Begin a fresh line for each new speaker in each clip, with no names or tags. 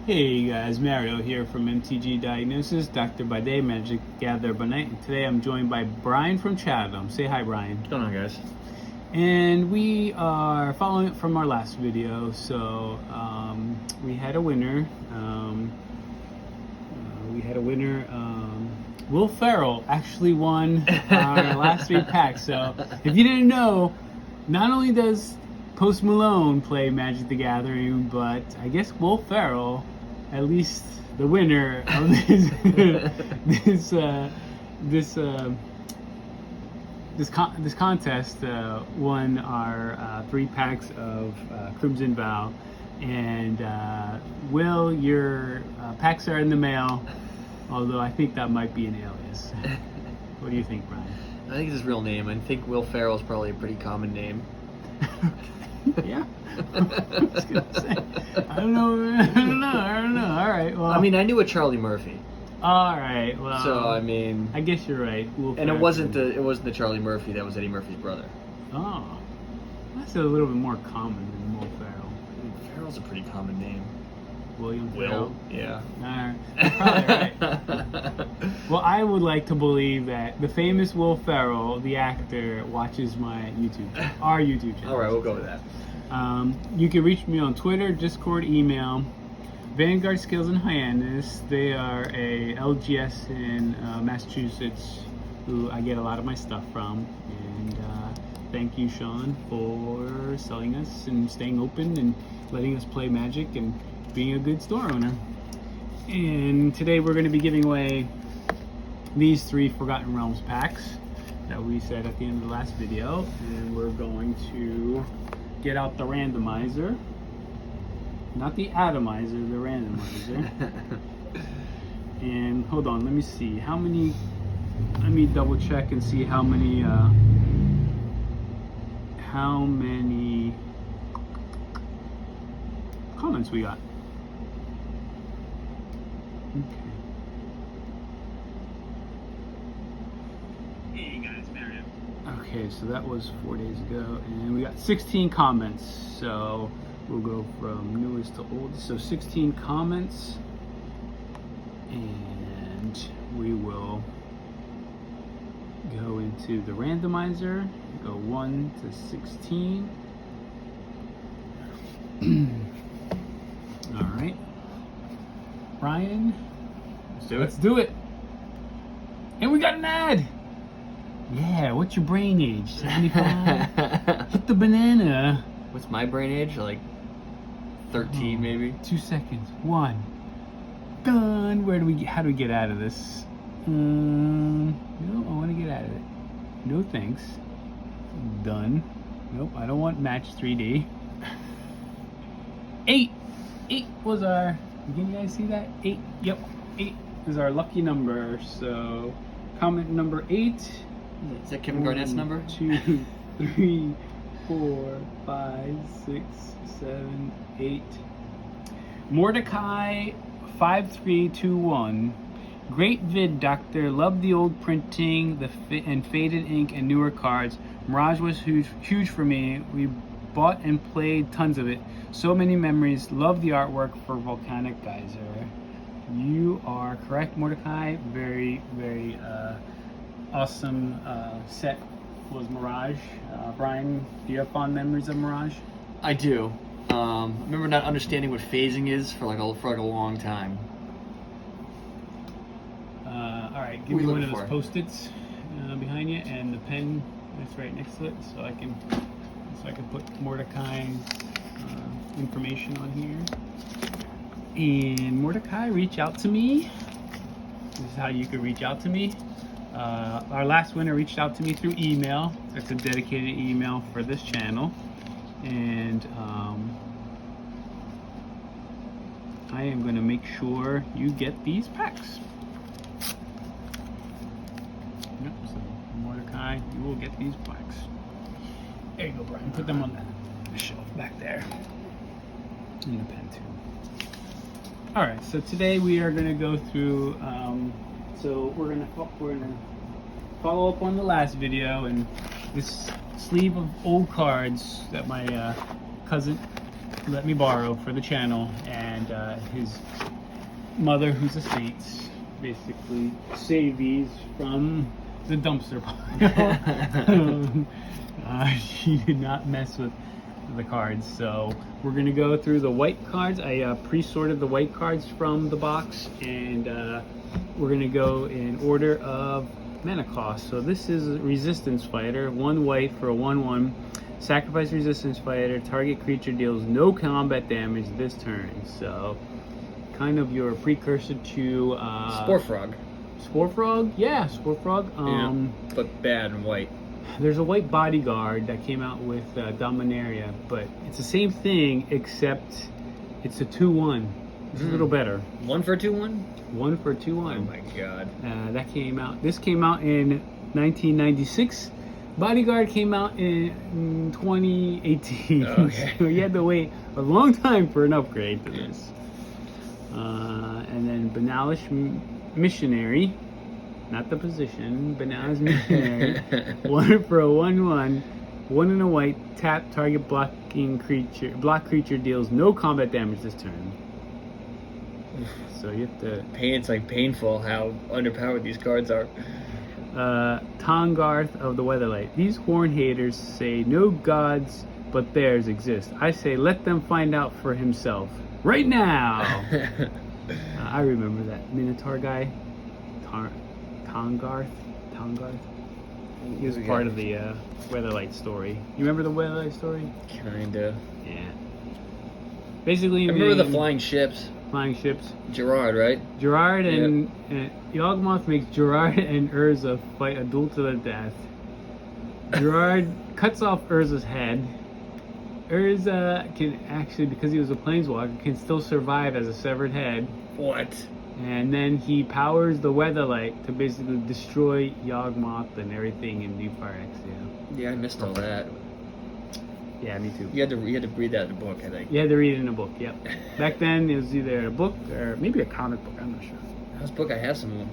Hey guys, Mario here from MTG Diagnosis, Doctor by Day, Magic Gatherer by Night, and today I'm joined by Brian from Chatham. Say hi, Brian.
What's going on, guys?
And we are following it from our last video, so we had a winner. Will Ferrell actually won our last 3 packs. So if you didn't know, not only does Post Malone play Magic the Gathering, but I guess Will Ferrell, at least the winner of this contest, won our 3 packs of Crimson Vow. And Will, your packs are in the mail, although I think that might be an alias. What do you think, Brian?
I think it's his real name. I think Will Ferrell is probably a pretty common name.
Yeah. I was gonna say. I don't know. All right. Well,
I mean, I knew a Charlie Murphy.
All right. Well.
So I mean,
I guess you're right.
and it wasn't the Charlie Murphy that was Eddie Murphy's brother.
Oh, that's a little bit more common than Will Ferrell.
Ferrell's a pretty common name.
William
Will.
Ferrell.
Yeah.
All right. That's probably right. Well, I would like to believe that the famous Will Ferrell, the actor, watches my our YouTube channel.
All right, we'll go with that.
You can reach me on Twitter, Discord, email. Vanguard Skills in Hyannis. They are a LGS in Massachusetts, who I get a lot of my stuff from. And thank you, Sean, for selling us and staying open and letting us play Magic and being a good store owner. And today we're going to be giving away these 3 Forgotten Realms packs that we said at the end of the last video. And we're going to get out the randomizer. Not the atomizer, the randomizer. And hold on, let me see how many. Let me double check and see how many comments we got. Okay. Hey guys, Mario. Okay, so that was 4 days ago, and we got 16 comments. So we'll go from newest to oldest. So 16 comments, and we will go into the randomizer. Go 1 to 16. All right, Brian. Let's do it. And we got an ad. Yeah, what's your brain age? 75? Hit the banana.
What's my brain age? Like 13, maybe.
2 seconds. 1. Done. How do we get out of this? No, I want to get out of it. No thanks. Done. Nope, I don't want match 3D. 8 was our. Can you guys see that? 8. Yep. 8 is our lucky number. So comment number 8.
Is that Kevin Garnett's number?
2, 3, 4, 5, 6, 7, 8. Mordecai 5321. Great vid, Doctor. Love the old printing, and faded ink and newer cards. Mirage was huge for me. We bought and played tons of it. So many memories. Love the artwork for Volcanic Geyser. You are correct, Mordecai. Very, very awesome set was Mirage. Brian, do you have fond memories of Mirage?
I do. I remember not understanding what phasing is for like a long time.
All right, give me one of those Post-its behind you, and the pen that's right next to it, so I can put Mordecai's information on here. And Mordecai, reach out to me. This is how you can reach out to me. Our last winner reached out to me through email. That's a dedicated email for this channel, and I am going to make sure you get these packs. Yep, so Mordecai, you will get these packs. There you go, Brian. Put them on the shelf back there. And a pen too. All right, so today we are going to go through. So we're gonna follow up on the last video, and this sleeve of old cards that my cousin let me borrow for the channel, and his mother, who's a saint, basically saved these from the dumpster pile. She did not mess with the cards, so we're gonna go through the white cards. I pre-sorted the white cards from the box, and we're gonna go in order of mana cost. So this is a resistance fighter, 1 white for a 1/1. Sacrifice resistance fighter. Target creature deals no combat damage this turn. So kind of your precursor to
Spore Frog.
Spore Frog? Yeah, Spore Frog.
But bad and white.
There's a white bodyguard that came out with Dominaria, but it's the same thing except it's a 2/1. It's a little better.
1 for a 2/1?
1 for a 2/1.
Oh my god.
That came out. This came out in 1996. Bodyguard came out in 2018.
Okay.
So you had to wait a long time for an upgrade to this. And then Banalish Missionary, not the position, Banalish Missionary. 1 for a 1/1, 1 and a white. Tap target block creature deals no combat damage this turn. So you have to.
It's like painful how underpowered these cards are.
Tongarth of the Weatherlight. These horn haters say no gods but theirs exist. I say let them find out for himself right now. I remember that Minotaur guy, Tongarth. He was part of the Weatherlight story. You remember the Weatherlight story?
Kinda.
Yeah. Basically,
I remember the flying ships.
Flying ships.
Gerard, right?
Gerard and Yawgmoth makes Gerard and Urza fight a duel to the death. Gerard cuts off Urza's head. Urza can actually, because he was a planeswalker, can still survive as a severed head.
What?
And then he powers the Weatherlight to basically destroy Yawgmoth and everything in New Fire X.
Yeah, I missed all that.
Yeah, me too.
You had to read that in a book, I think.
You had to read it in a book. Yep. Back then, it was either a book or maybe a comic book. I'm not sure.
This book, I have some of them.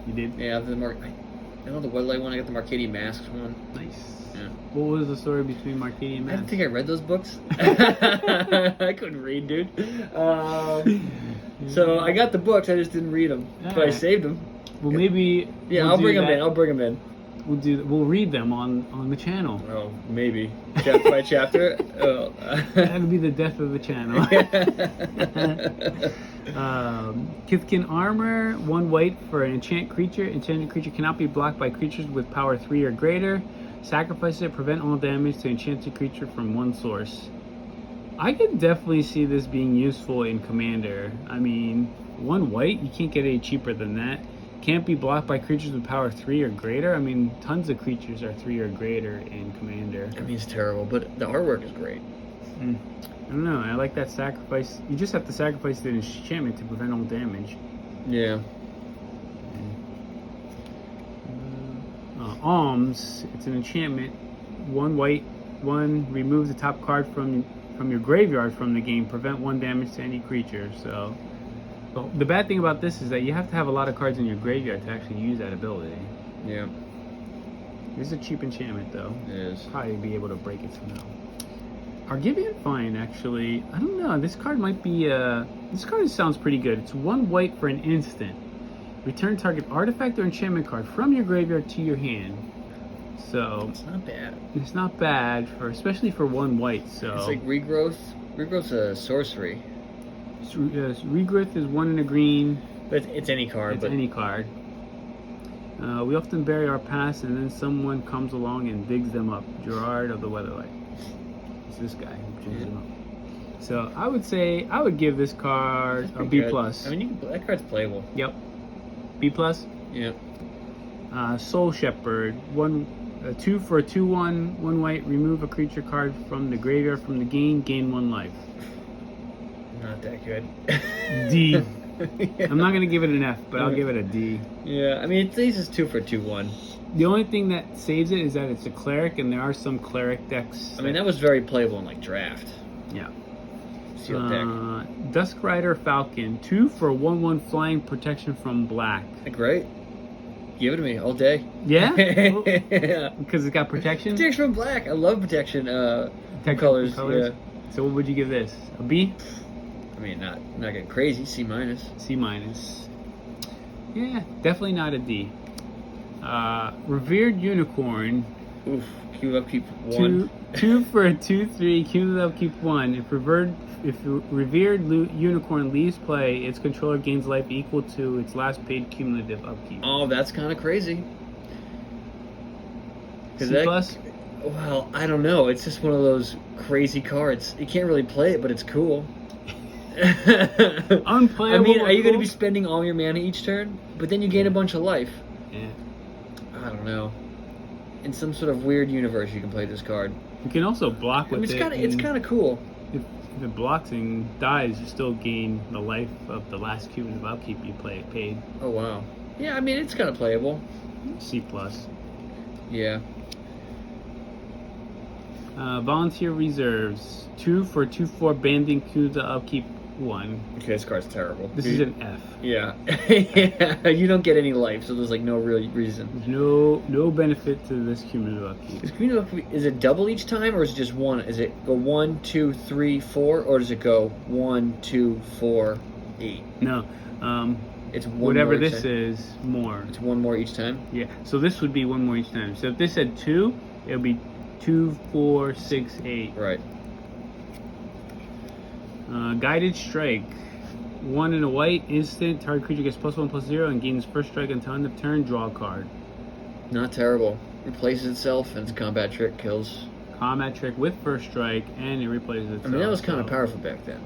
You did?
Yeah, I know the Weatherlight one. I got the Marcadian Masks one.
Nice.
Yeah.
What was the story between Marcadian and
I don't
Mask?
think I read those books. I couldn't read, dude. So I got the books. I just didn't read them. But I saved them.
Well, maybe.
Yeah, I'll bring them in. I'll bring them in.
We'll read them on the channel.
Oh, maybe chapter by chapter. Oh.
That'll be the death of the channel. Kithkin Armor, 1 white for an enchant creature. Enchanted creature cannot be blocked by creatures with power 3 or greater. Sacrifice it, prevent all damage to enchanted creature from 1 source. I could definitely see this being useful in Commander. I mean, 1 white, you can't get any cheaper than that. Can't be blocked by creatures with power 3 or greater. I mean, tons of creatures are 3 or greater in Commander.
I mean, it's terrible, but the artwork is great.
I don't know. I like that sacrifice. You just have to sacrifice the enchantment to prevent all damage.
Yeah.
Alms. It's an enchantment. 1 white, 1. Remove the top card from your graveyard from the game. Prevent 1 damage to any creature. So the bad thing about this is that you have to have a lot of cards in your graveyard to actually use that ability.
Yeah.
It's a cheap enchantment though.
It is.
Probably be able to break it somehow. Argivian Fine, actually, I don't know. This card might be. This card sounds pretty good. It's 1 white for an instant. Return target artifact or enchantment card from your graveyard to your hand. So
It's not bad.
it's not bad for, especially for 1 white. So
It's like regrowth. Regrowth's a sorcery,
Regrowth is 1 and a green.
but it's any card.
It's
But
any card. We often bury our past, and then someone comes along and digs them up. Gerard of the Weatherlight. It's this guy who digs them up. So I would say I would give this card a B
good.
plus.
I mean, that card's playable.
Yep. B plus.
Yeah.
Soul Shepherd, 2 for a 2/1, 1 white. Remove a creature card from the graveyard from the game. Gain 1 life.
Not that good.
D.
Yeah.
I'm not gonna give it an F, but I'll give it a D.
Yeah, I mean, this is 2 for 2/1.
The only thing that saves it is that it's a cleric, and there are some cleric decks.
I mean, that was very playable in like draft.
Yeah.
Sealed deck.
Dusk Rider Falcon, 2 for a 1/1 flying protection from black.
Great. Give it to me all day.
Yeah?
Yeah.
Because it's got protection?
Protection from black. I love protection.
Protection
Colors.
from colors.
Yeah.
So what would you give this? A B?
I mean, not getting crazy. C minus.
C minus. Yeah, definitely not a D. Revered Unicorn.
Oof. Cube upkeep 1.
Two for a 2/3. Cumulative upkeep 1. If Revered Unicorn leaves play, its controller gains life equal to its last paid cumulative upkeep.
Oh, that's kind of crazy.
C plus.
Well, I don't know. It's just one of those crazy cards. You can't really play it, but it's cool.
Unplayable.
I mean, are you going to
cool?
be spending all your mana each turn? But then you gain a bunch of life.
Yeah.
I don't know. In some sort of weird universe, you can play this card.
You can also block
I
with
mean,
it.
it's kind of cool.
If it blocks and dies, you still gain the life of the last cumulative upkeep you paid.
Oh wow. Yeah, I mean, it's kind of playable.
C plus.
Yeah.
Volunteer Reserves. 2 for a 2/4 banding cumulative upkeep 1.
Okay, this card's terrible.
This is an F.
Yeah. Yeah. You don't get any life, so there's like no real reason.
There's no benefit to this cumulative upkeep.
Is it double each time, or is it just one? Is it go 1, 2, 3, 4, or does it go 1, 2, 4, 8?
No.
It's one
Whatever
more each
this
time.
is, more.
It's one more each time.
Yeah. So this would be one more each time. So if this had 2, it would be 2, 4, 6, 8.
Right.
Guided Strike. 1 and a white, instant, target creature gets +1/+0 and gains first strike until end of turn, draw a card.
Not terrible. Replaces itself, and its combat trick kills.
Combat trick with first strike, and it replaces itself.
I mean, that was kind of
so-
powerful back then.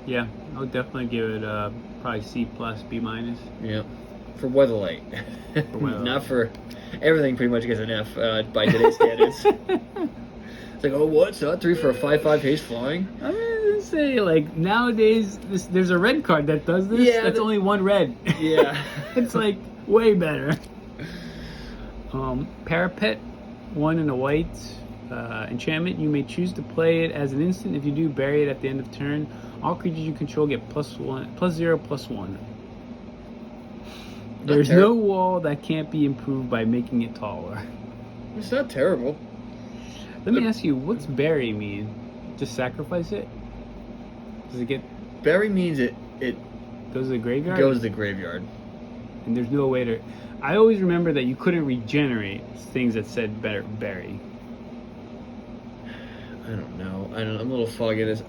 Yeah, I would definitely give it probably C plus, B minus.
Yeah. For Weatherlight.
Weatherlight.
Not for everything. Pretty much gets an F by today's standards. It's like, oh, what? So 3 for a 5/5 haste flying?
I mean, let's say like nowadays, there's a red card that does this.
Yeah,
that's only 1 red.
Yeah.
It's like way better. Parapet, 1 and a white. Enchantment, you may choose to play it as an instant. If you do, bury it at the end of turn. All creatures you control get +0/+1. There's no wall that can't be improved by making it taller.
It's not terrible.
Let me ask you, what's bury mean? Just sacrifice it? Does it get
Bury means it
goes to the graveyard?
goes to the graveyard.
And there's no way to. I always remember that you couldn't regenerate things that said bury.
I don't know. I'm a little foggy at this.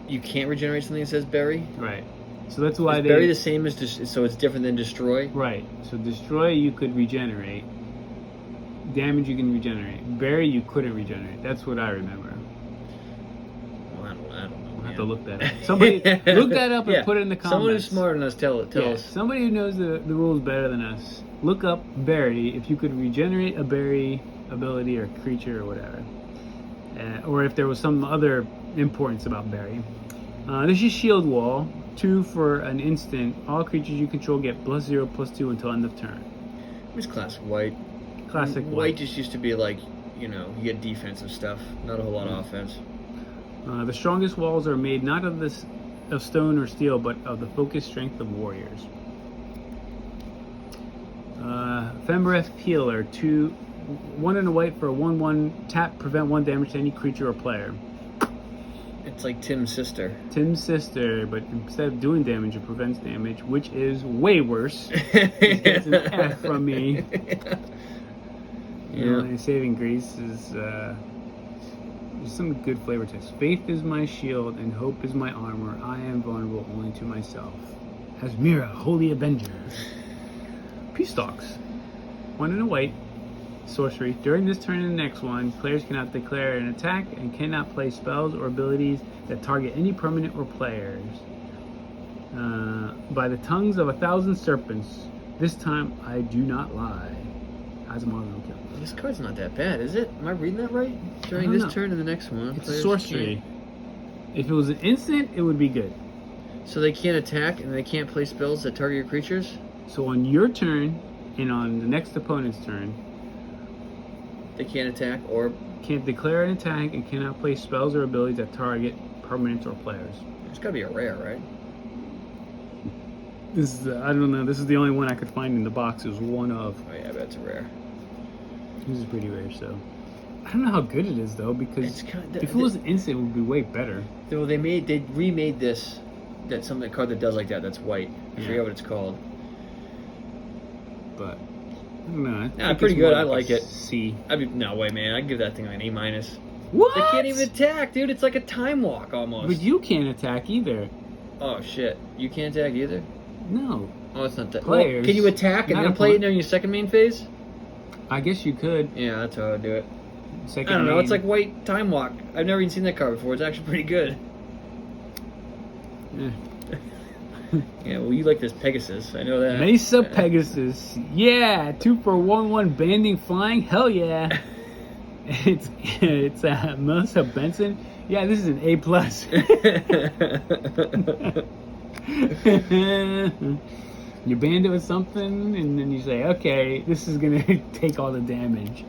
You can't regenerate something that says bury?
Right. So that's why
Is
they.
bury the same as so it's different than destroy?
Right. So destroy you could regenerate. Damage you can regenerate. Bury you couldn't regenerate. That's what I remember.
Well, I don't know.
I'll have
man.
to look that up. Somebody look that up and
Yeah.
put it in the comments.
Someone who's smarter than us, tell
Yeah,
us.
somebody who knows the rules better than us. Look up bury if you could regenerate a bury ability or creature or whatever. Or if there was some other importance about bury. This is Shield Wall. 2 for an instant. All creatures you control get +0/+2 until end of turn.
It's classic white.
Classic
White just used to be like, you get defensive stuff, not a whole lot of offense.
The strongest walls are made not of stone or steel, but of the focused strength of warriors. Fembreth Peeler, 1 and a white for a 1/1 tap, prevent 1 damage to any creature or player.
It's like Tim's sister.
Tim's sister, but instead of doing damage, it prevents damage, which is way worse. It gets an F from me.
Yeah.
My saving grace is there's some good flavor text. Faith is my shield and hope is my armor. I am vulnerable only to myself. Asmira, Holy Avenger. Peace Stalks. 1 and a white. Sorcery. During this turn and the next one, players cannot declare an attack and cannot play spells or abilities that target any permanent or players. By the tongues of 1,000 serpents, this time I do not lie. Azamar kill.
This card's not that bad, is it? Am I reading that right? During
I
this
don't know.
turn and the next one,
It's a
players
sorcery. If it was an instant, it would be good.
So they can't attack and they can't play spells that target your creatures?
So on your turn and on the next opponent's turn,
They can't attack or...
can't declare an attack and cannot play spells or abilities that target permanents or players.
It's gotta be a rare, right?
This is I don't know. This is the only one I could find in the box. It was one of.
Oh yeah, I bet it's a rare.
This is pretty rare. So I don't know how good it is though, because
It's kinda-
if it was an instant, it would be way better.
Though they remade this, that something card that does like that. That's white. I
Yeah.
forget what it's called.
But I don't know. I think
pretty
it's more
good. I
a
like it.
C.
No way, man. I'd give that thing like an A minus.
What?
They can't even attack, dude. It's like a time walk almost.
But you can't attack either.
Oh shit, you can't attack either.
No.
Oh, it's not that.
Players,
Well, can you attack and
not
then play it
opponent.
during your second main phase?
I guess you could.
Yeah, that's how I would do it.
Second
I don't know.
main.
It's like white time walk. I've never even seen that card before. It's actually pretty good.
Eh.
Yeah, well, you like this Pegasus. I know that.
Mesa Pegasus. Yeah, 2 for 1/1 banding flying. Hell yeah. It's Melissa Benson. Yeah, this is an A plus. You band it with something, and then you say, okay, this is gonna take all the damage.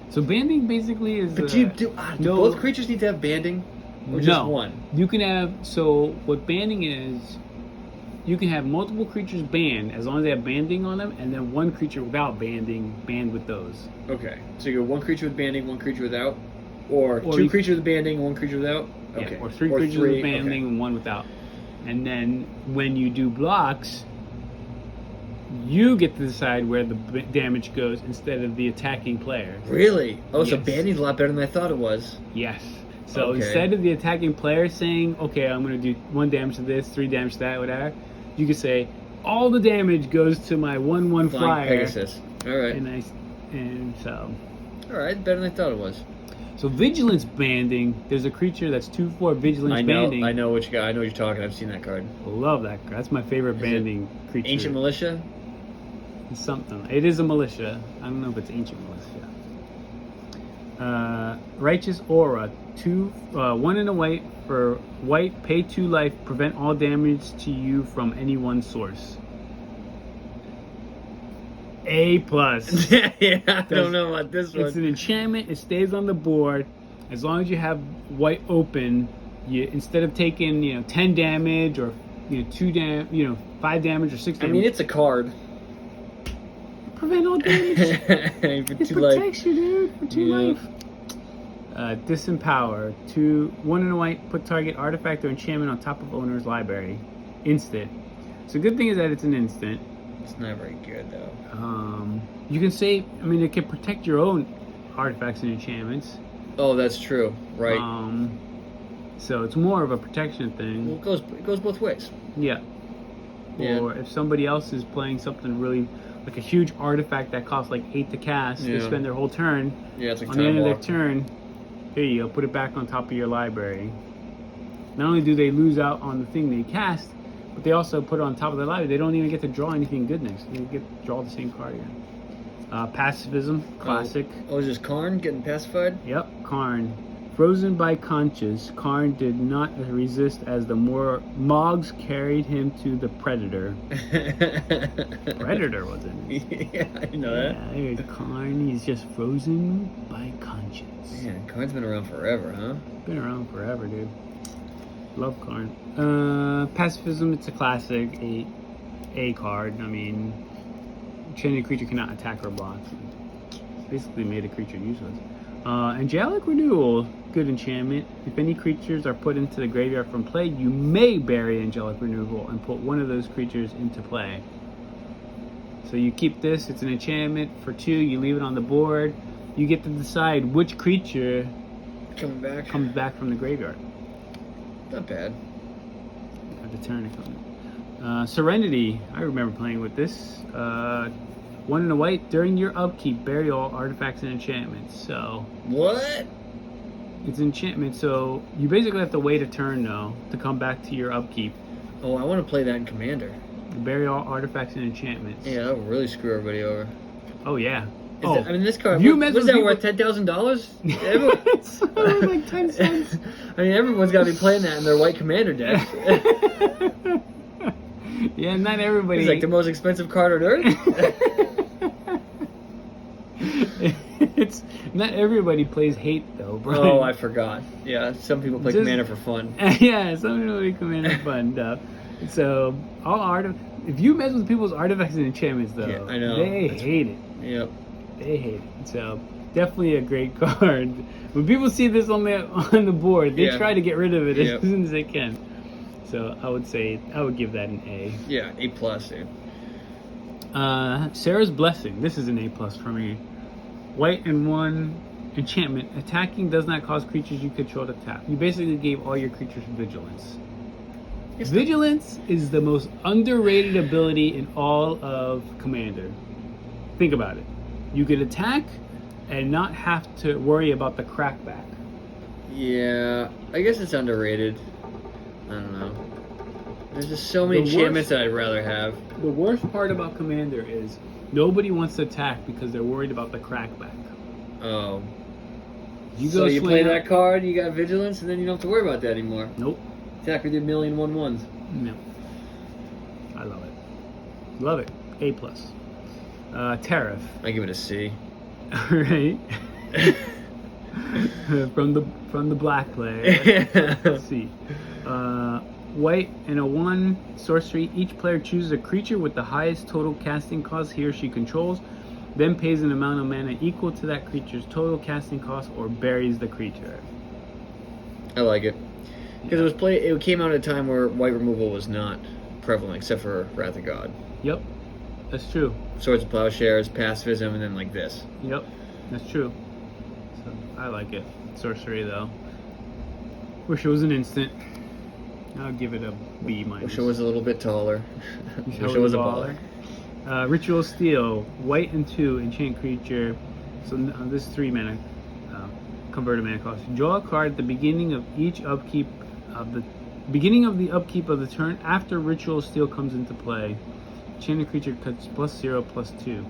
So banding basically is.
But do
no-
both creatures need to have banding, or just
no.
one?
You can have, so what banding is, you can have multiple creatures banned as long as they have banding on them, and then one creature without banding banned with those.
Okay, so you go one creature with banding, one creature without, or
Or
two
you-
creatures with banding, one creature without. Okay,
Yeah, or three creatures with
okay.
banding and one without. And then when you do blocks, you get to decide where the damage goes instead of the attacking player.
Really? Oh, so
Yes.
banding's a lot better than I thought it was.
Yes. So
Okay.
instead of the attacking player saying, okay, I'm going to do 1 damage to this, 3 damage to that, whatever, you could say, all the damage goes to my 1/1
Flying
flyer.
Pegasus. All right.
And so.
All right, better than I thought it was.
So vigilance banding, there's a creature that's 2/4 vigilance
I know.
banding.
I know what you got. I know what you're talking. I've seen that card.
Love that card. That's my favorite
Is it
banding creature.
Ancient Militia.
It's something. It is a militia. I don't know if it's ancient militia. Righteous Aura. 1 and a white for white. Pay 2 life. Prevent all damage to you from any one source. A plus.
Yeah, I don't know about this
It's
one.
an enchantment. It stays on the board as long as you have white open. You instead of taking 10 damage or 5 damage or 6
I
damage.
mean, it's a card.
prevent all damage.
For
It
2 life.
protects you, dude, for 2
Yeah.
life. Disempower. 1 and a white. Put target artifact or enchantment on top of owner's library. Instant. So good thing is that it's an instant.
It's not very good though.
You can say, it can protect your own artifacts and enchantments.
Oh, that's true. Right.
So it's more of a protection
Well,
thing.
it goes both ways.
Yeah.
Yeah.
Or if somebody else is playing something really, like a huge artifact that costs like 8 to cast, they
Yeah.
spend their whole turn.
Yeah, it's like
On the end
time
of their
walk.
turn, here you go, put it back on top of your library. Not only do they lose out on the thing they cast, but they also put it on top of their library. They don't even get to draw anything good next. They get to draw the same card again. Pacifism, classic.
Oh, is this Karn getting pacified?
Yep, Karn. Frozen by conscience, Karn did not resist as the more Mogs carried him to the Predator. Predator was it?
Yeah, I know that.
Yeah, there's Karn. He's just frozen by conscience.
Man, Karn's been around forever, huh?
Been around forever, dude. Love Karn. Pacifism, it's a classic. A card. Enchanted creature cannot attack or block. It's basically made a creature useless. Angelic Renewal, good enchantment. If any creatures are put into the graveyard from play, you may bury Angelic Renewal and put one of those creatures into play. So you keep this, it's an enchantment for 2, you leave it on the board. You get to decide which creature
Coming back.
comes back from the graveyard.
Not bad.
At the turn it comes. Serenity, I remember playing with this. 1 and a white, during your upkeep, bury all artifacts and enchantments. So
What?
it's enchantment, so you basically have to wait a turn though to come back to your upkeep.
Oh, I want to play that in Commander.
Bury all artifacts and enchantments.
Yeah, that would really screw everybody over.
Oh yeah.
This card.
You
Was
mess
that
with
worth $10,000?
It's like 10 cents.
Everyone's got to be playing that in their white Commander deck.
Yeah, not everybody.
It's like the most expensive card on earth.
It's not everybody plays hate though, bro.
Oh, I forgot. Yeah, some people play
Just-
Commander for fun.
Yeah, some people play Commander fun stuff. So if you mess with people's artifacts and enchantments though,
Yeah, I know.
they hate it.
Yep.
They hate it. So Definitely a great card. When people see this on the board, they
Yeah.
try to get rid of it
Yeah.
as soon as they can. So I would give that an A.
Yeah, A+, dude.
Sarah's Blessing. This is an A+ for me. White and 1 enchantment. Attacking does not cause creatures you control to tap. You basically gave all your creatures vigilance.
Yes,
Vigilance is the most underrated ability in all of Commander. Think about it. You could attack and not have to worry about the crackback.
Yeah, I guess it's underrated. I don't know. There's just so many
The
enchantments
worst-
that I'd rather have.
The worst part about Commander is nobody wants to attack because they're worried about the crackback.
Oh.
You
So
go
you
swing
play
out-
that card, you got vigilance, and then you don't have to worry about that anymore.
Nope.
Attack with your 1,000,001s.
No. I love it. Love it. A+. Tariff.
I give it a C.
Alright. from the black player. Let's see. White and a 1 sorcery. Each player chooses a creature with the highest total casting cost he or she controls, then pays an amount of mana equal to that creature's total casting cost or buries the creature.
I like it. Because it came out at a time where white removal was not prevalent, except for Wrath of God.
Yep. That's true.
Swords of Plowshares, Pacifism, and then like this.
Yep. That's true. So I like it. Sorcery though. Wish it was an instant. I'll give it a B minus.
Wish it was a little bit taller.
Wish
Wish it was a baller.
Ritual Steel, white and 2, enchant creature. So this is 3 mana, converted mana cost. Draw a card at the beginning of each upkeep of the upkeep of the turn after Ritual Steel comes into play. Enchanted creature cuts +0/+2.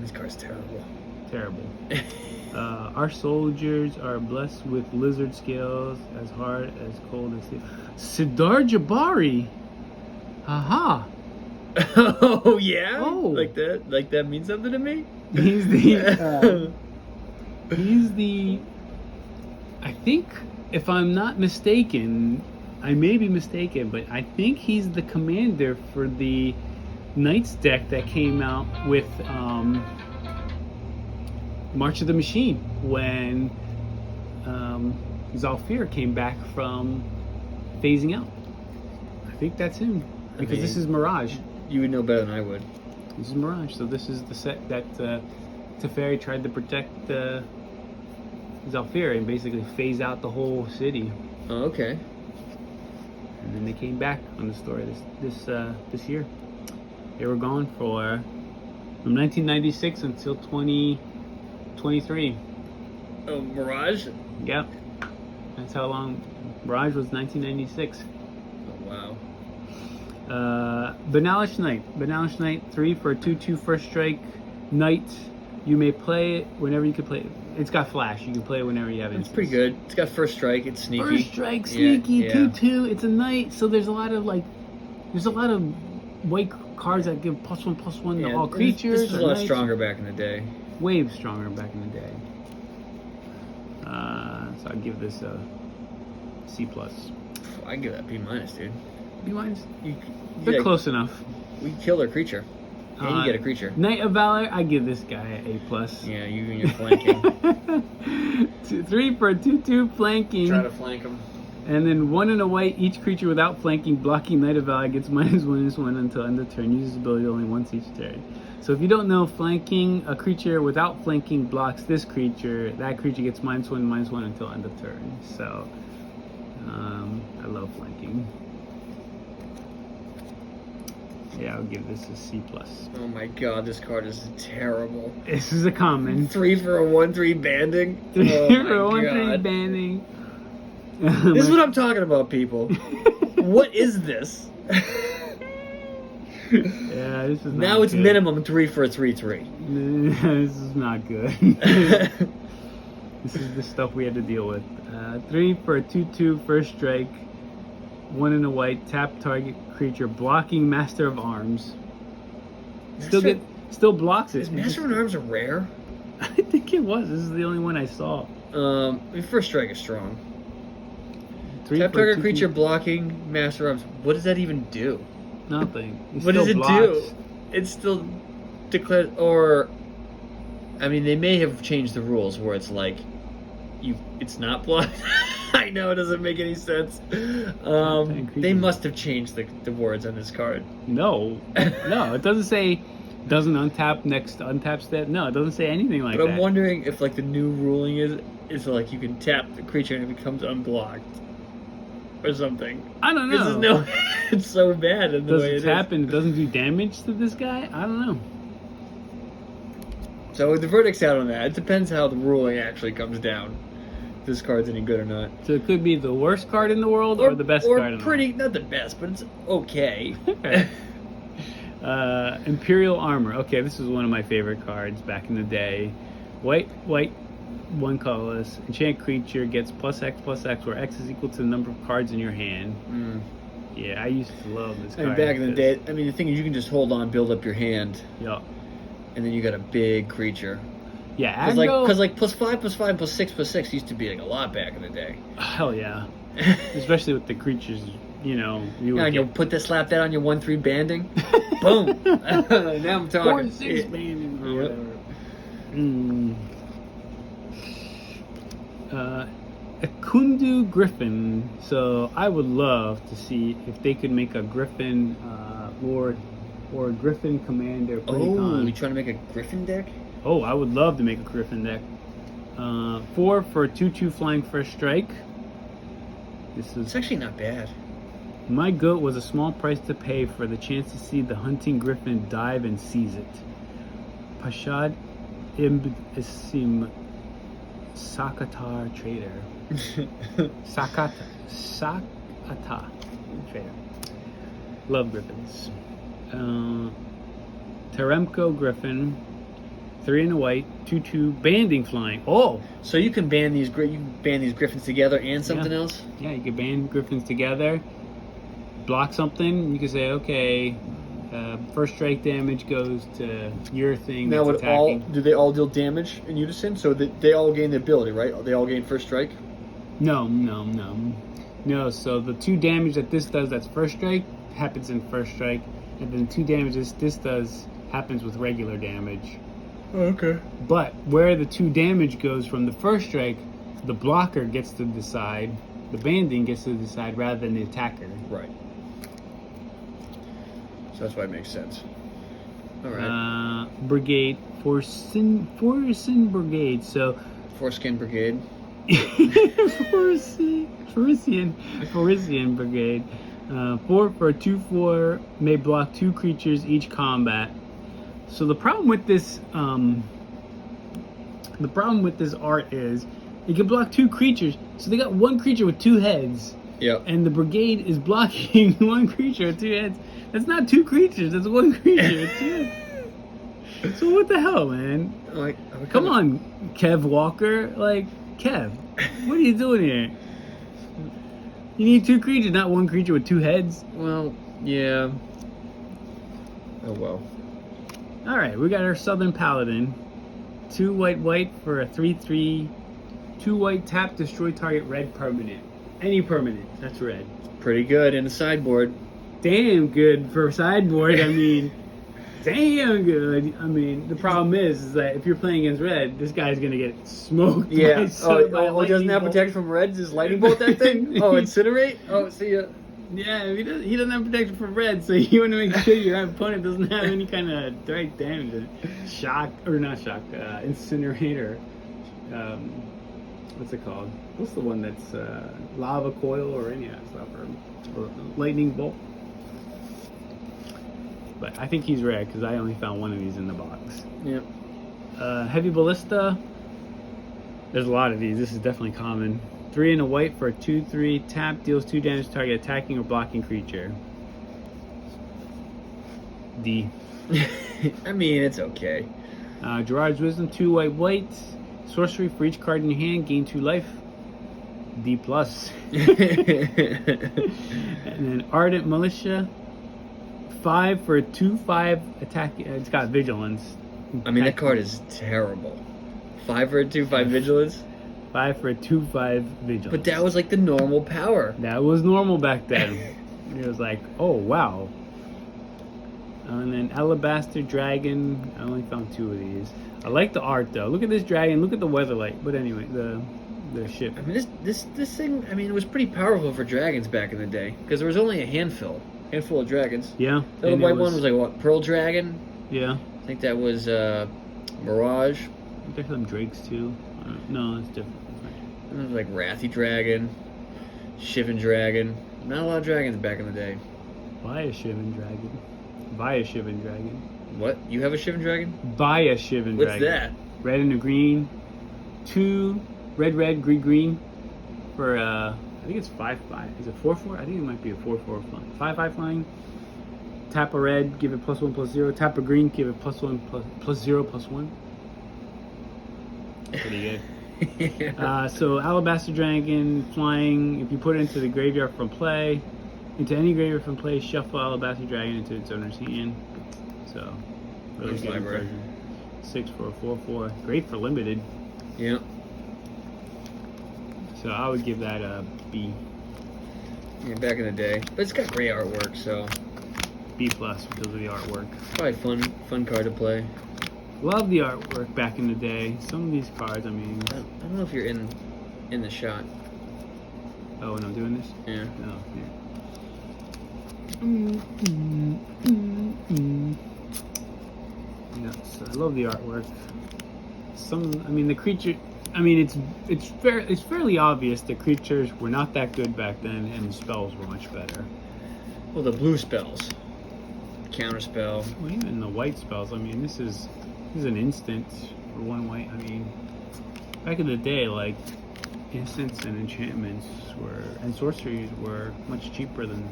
This card's terrible.
Terrible. Our soldiers are blessed with lizard scales as hard as cold as steel. Sidar Jabari. Aha.
Oh yeah?
Oh.
Like that means something to me?
He's the I think, if I'm not mistaken, I may be mistaken, but I think he's the commander for the Knights deck that came out with March of the Machine when Zalfir came back from phasing out. I think that's him because this is Mirage.
You would know better than I would.
This is Mirage, so this is the set that Teferi tried to protect Zalfir and basically phase out the whole city.
Oh, okay.
And then they came back on the story this year. They were gone from 1996 until 2023.
Oh, Mirage?
Yep, that's how long. Mirage was 1996.
Oh, wow.
Banalish Knight. Banalish Knight, 3 for a 2/2 first strike. Knight. You may play it whenever you can play it. It's got flash. You can play it whenever you have it.
It's pretty good. It's got first strike. It's sneaky.
First strike, sneaky,
Yeah, yeah.
2/2. It's a knight, so there's a lot of white cards that give +1/+1 to all creatures.
This was a
or
lot
knights.
stronger back in the day.
Way stronger back in the day. So I'd give this a C+.
I give that B-, dude.
B minus.
You,
They're
yeah,
close enough.
We kill their creature. And you get a creature.
Knight of Valor, I give this guy an A+.
Yeah, you and your flanking.
3 for a 2/2 flanking.
Try to flank them.
And then 1 and a white, each creature without flanking, blocking Knight of Valor gets -1/-1 until end of turn. Uses ability only once each turn. So if you don't know, flanking, a creature without flanking blocks this creature. That creature gets -1/-1 until end of turn. So I love flanking. Yeah, I'll give this a C+.
Oh my god, this card is terrible.
This is a common.
3 for a 1/3 banding.
3
Oh
for
my
1/3
god.
banding.
This is what I'm talking about, people. What is this?
Yeah, this is not
Now it's
good.
minimum 3 for a 3/3.
This is not good. This is the stuff we had to deal with. 3 for a 2/2 first strike. 1 and a white. Tap target creature blocking Master of Arms. Still blocks it.
Is Master of Arms a rare?
I think it was. This is the only one I saw.
First strike is strong.
3
Tap
for
target
2/2
creature blocking Master of Arms. What does that even do?
Nothing.
What does it
blocks.
do? It still declares, or I mean, they may have changed the rules where it's like, it's not blocked. I know it doesn't make any sense. They must have changed the words on this card.
No, no, it doesn't say doesn't untap next untap step. No, it doesn't say anything like
But
that.
I'm wondering if like the new ruling is like you can tap the creature and it becomes unblocked or something.
I don't know.
No, it's so bad in the
Does
way
it
it
tap
is.
and it doesn't do damage to this guy? I don't know.
So the verdict's out on that. It depends how the ruling actually comes down. If this card's any good or not.
So it could be the worst card in the world or the best card in the
pretty, not the best, but it's okay.
world. Imperial Armor. Okay, this is one of my favorite cards back in the day. White, one colorless. Enchant creature gets +X/+X, where X is equal to the number of cards in your hand. Yeah, I used to love this
I
card.
mean, back in the day, I mean, the thing is you can just hold on, build up your hand,
Yeah.
and then you got a big creature.
Yeah,
Because like +5/+5 +6/+6 used to be like a lot back in the day.
hell yeah. Especially with the creatures, you know. You
Yeah,
would
and you'll put this slap that on your 1/3 banding. Boom. Now I'm talking.
4/6 banding or
Yep.
whatever. A Kundu Griffin. So I would love to see if they could make a Griffin Lord or a Griffin Commander.
Oh,
Playcon.
you trying to make a Griffin deck?
Oh, I would love to make a Griffin deck. 4 for 2/2 flying first strike. This
It's
is
actually not bad.
my goat was a small price to pay for the chance to see the hunting griffin dive and seize it. Pashad Ibn Isim Sakatar Trader. Sakata Trader. Love griffins. Teremko Griffin. 3 and a white, 2/2 banding flying. Oh,
So you can ban these griffins together and something
Yeah.
else.
yeah, you can band griffins together, block something. You can say, okay, first strike damage goes to your thing
Now,
that's attacking.
do they all deal damage in unison? So they all gain the ability, right? They all gain first strike.
No. So the 2 damage that this does, that's first strike, happens in first strike, and then 2 damage this does happens with regular damage.
Okay.
But where the 2 damage goes from the first strike, the blocker gets to decide. The banding gets to decide rather than the attacker.
Right. So that's why it makes sense. All right.
Brigade, Forcin Brigade. So
Foreskin Brigade.
Forician Brigade. 4 for a 2/4 may block 2 creatures each combat. So the problem with this art is it can block 2 creatures. So they got 1 creature with 2 heads.
Yep.
And the brigade is blocking 1 creature with 2 heads. That's not 2 creatures. That's 1 creature with 2 heads. So what the hell, man?
Like,
Come on, Kev Walker. Like, Kev, what are you doing here? You need 2 creatures, not 1 creature with 2 heads.
Well, yeah. Oh well.
All right, we got our Southern Paladin. 2 white for a 3/3. 2 white tap, destroy target red permanent. Any permanent, that's red.
Pretty good in the sideboard.
Damn good for sideboard. I mean, damn good. I mean, the problem is that if you're playing against red, this guy's gonna get smoked.
Yeah.
by
Oh,
by
he doesn't have
lightning
protection from reds. Is lightning bolt that thing? Oh, incinerate. Oh, see ya.
bolt. Yeah, he doesn't have protection from red, so you want to make sure your opponent doesn't have any kind of direct damage. Shock, or not shock, incinerator. What's it called? What's the one that's lava coil or any of that stuff, or lightning bolt? But I think he's red because I only found 1 of these in the box.
Yep.
Heavy ballista. There's a lot of these. This is definitely common. 3 and a white for a 2/3 tap, deals 2 damage to target attacking or blocking creature. D.
I mean, it's okay.
Gerard's Wisdom, 2 white. Sorcery for each card in your hand, gain 2 life. D plus. And then Ardent Militia, 5 for a 2/5 attack. It's got vigilance.
I mean, that card is terrible. 5 for a 2/5 vigilance.
5 for a 2/5 vigilance.
But that was like the normal power.
That was normal back then. It was like, oh wow. And then Alabaster Dragon. I only found 2 of these. I like the art though. Look at this dragon. Look at the weatherlight. But anyway, the ship.
I mean, this thing. I mean, it was pretty powerful for dragons back in the day because there was only a handful of dragons.
Yeah.
The other white one was like what? Pearl Dragon.
Yeah.
I think that was Mirage.
There's some drakes too. No, it's different.
And there was like Wrathy Dragon, Shivan Dragon. Not a lot of dragons back in the day.
Buy a Shivan dragon. Buy a Shivan dragon.
What? You have a Shivan Dragon?
Buy a Shivan
What's
dragon.
that?
Red and a green. 2 red, green for I think it's 5/5. Is it 4/4? I think it might be a 4/4 flying. 5/5 flying. Tap a red, give it +1/+0. Tap a green, give it +1 +0 +1. Pretty good. So Alabaster Dragon flying. If you put it into the graveyard from play, into any graveyard from play, shuffle Alabaster Dragon into its owner's hand. So really
Nice
good
library.
version. 6 for a 4/4. Great for limited.
Yeah.
So I would give that a B.
Yeah, back in the day. But it's got great artwork, so
B+ because of the artwork.
probably fun card to play.
Love the artwork back in the day. Some of these cards, I mean.
I don't know if you're in the shot.
Oh, when I'm doing this?
Yeah.
No, yeah. Yes, I love the artwork. I mean, the creature. I mean, it's fairly obvious that creatures were not that good back then, and the spells were much better.
Well, the blue spells. Counterspell.
Well, even the white spells. I mean, this is an instant for 1 white. I mean, back in the day, like instants and enchantments and sorceries were much cheaper than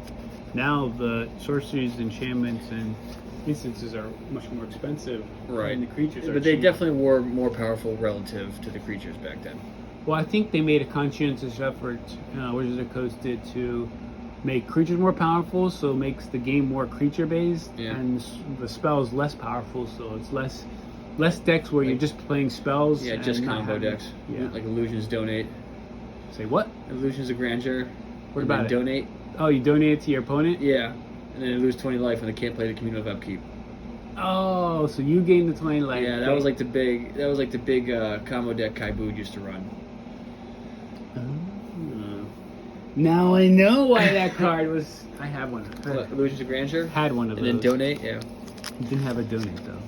now. The sorceries, enchantments, and instances are much more expensive.
Right.
And the creatures are
But they
cheap.
definitely were more powerful relative to the creatures back then.
Well, I think they made a conscientious effort, Wizards of the Coast did, to make creatures more powerful, so it makes the game more creature based,
Yeah.
and the spells less powerful, so it's less decks where you're just playing spells.
Yeah,
and
just
not
combo
having-
decks.
Yeah.
Like Illusions Donate.
Say what?
Illusions of Grandeur.
What
and
about
then
it?
Donate.
Oh, you donate it to your opponent?
Yeah. And then they lose 20 life when they can't play the Communal of Upkeep.
Oh, so you gain the 20 life.
Yeah, that was like the big combo deck Kaibu used to run.
Oh. Now I know why that card was. I have one.
What, Illusions of Grandeur?
Had one of
And
those.
then Donate, yeah.
Didn't have a donate though.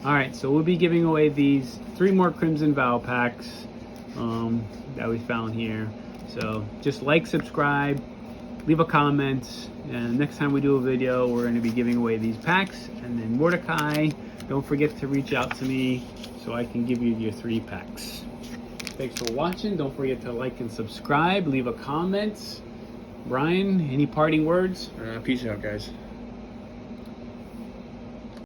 All right, so we'll be giving away these 3 more Crimson Vow packs that we found here. So just like, subscribe, leave a comment, and next time we do a video, we're going to be giving away these packs. And then Mordecai, don't forget to reach out to me so I can give you your 3 packs. Thanks for watching. Don't forget to like and subscribe. Leave a comment. Brian, any parting words?
Peace out, guys.